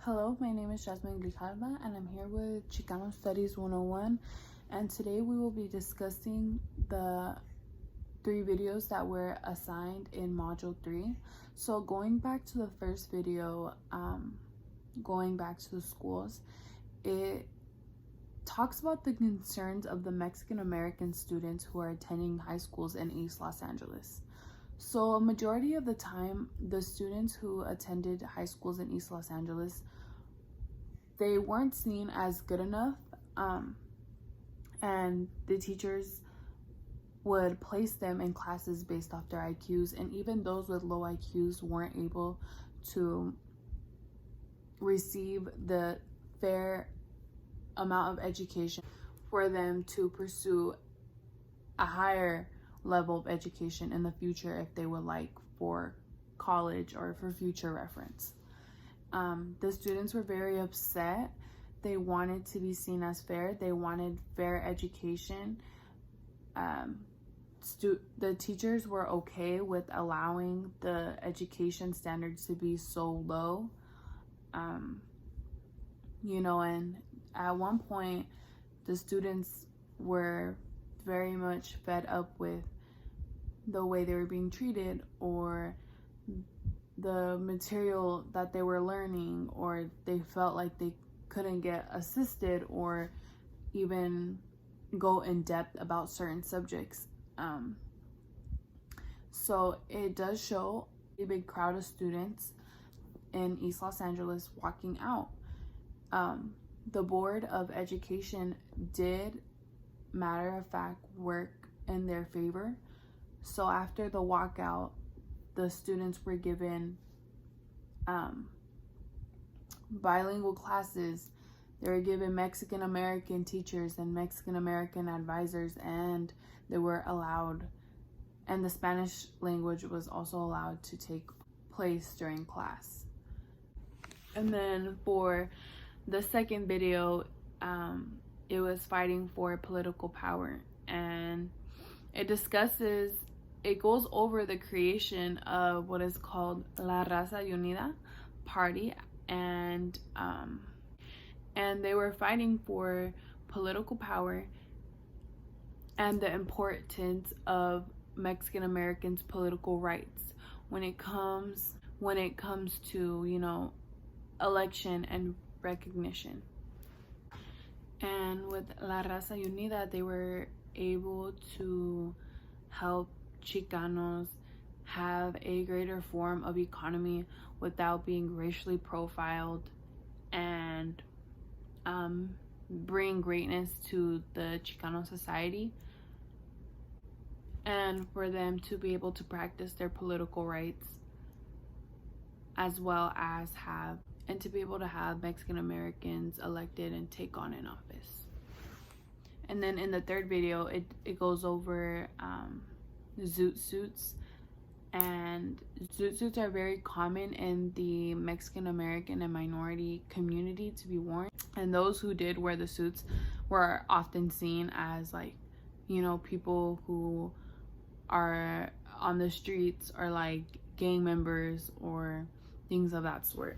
Hello, my name is Jasmine Grijalva and I'm here with Chicano Studies 101, and today we will be discussing the 3 videos that were assigned in Module 3. So going back to the first video, going back to the schools, it talks about the concerns of the Mexican American students who are attending high schools in East Los Angeles. So a majority of the time, the students who attended high schools in East Los Angeles, they weren't seen as good enough, and the teachers would place them in classes based off their IQs, and even those with low IQs weren't able to receive the fair amount of education for them to pursue a higher level of education in the future if they would like for college or for future reference. The students were very upset. They wanted to be seen as fair. They wanted fair education. The teachers were okay with allowing the education standards to be so low. And at one point, the students were very much fed up with the way they were being treated, or the material that they were learning, or they felt like they couldn't get assisted or even go in depth about certain subjects. So it does show a big crowd of students in East Los Angeles walking out. The Board of Education did, matter of fact, work in their favor. So after the walkout, the students were given bilingual classes. They were given Mexican American teachers and Mexican American advisors, and they were allowed, and the Spanish language was also allowed to take place during class. And then for the second video, it was fighting for political power, and it goes over the creation of what is called La Raza Unida Party, and they were fighting for political power and the importance of Mexican Americans' political rights when it comes to election and recognition. And with La Raza Unida, they were able to help Chicanos have a greater form of economy without being racially profiled, and bring greatness to the Chicano society, and for them to be able to practice their political rights, as well as to be able to have Mexican Americans elected and take on an office. And then in the third video, it goes over zoot suits. And zoot suits are very common in the Mexican American and minority community to be worn. And those who did wear the suits were often seen as people who are on the streets, or like gang members or things of that sort.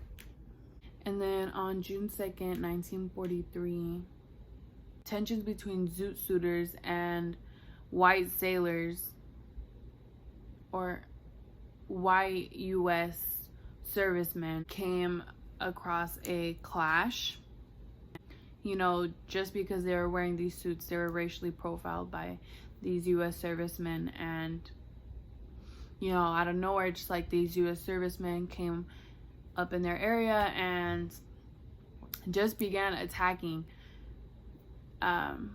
And then on June 2nd, 1943, tensions between zoot suiters and white sailors, or white U.S. servicemen, came across a clash. Just because they were wearing these suits, they were racially profiled by these U.S. servicemen, and out of nowhere, just like these U.S. servicemen came up in their area and just began attacking, and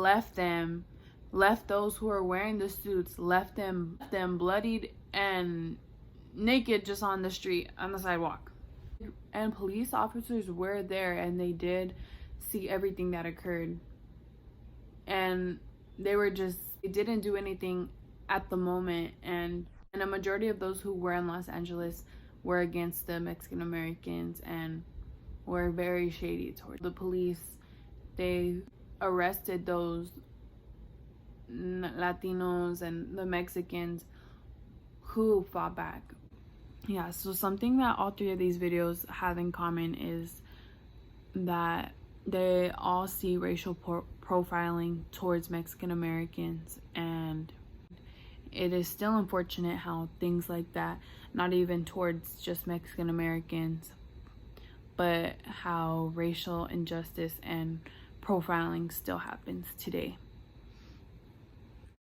left those who were wearing the suits, left them bloodied and naked just on the street, on the sidewalk. And police officers were there, and they did see everything that occurred, and they didn't do anything at the moment. And a majority of those who were in Los Angeles were against the Mexican Americans and were very shady towards the police. They arrested those Latinos and the Mexicans who fought back. Yeah, so something that all three of these videos have in common is that they all see racial profiling towards Mexican Americans, and it is still unfortunate how things like that, not even towards just Mexican Americans, but how racial injustice and profiling still happens today.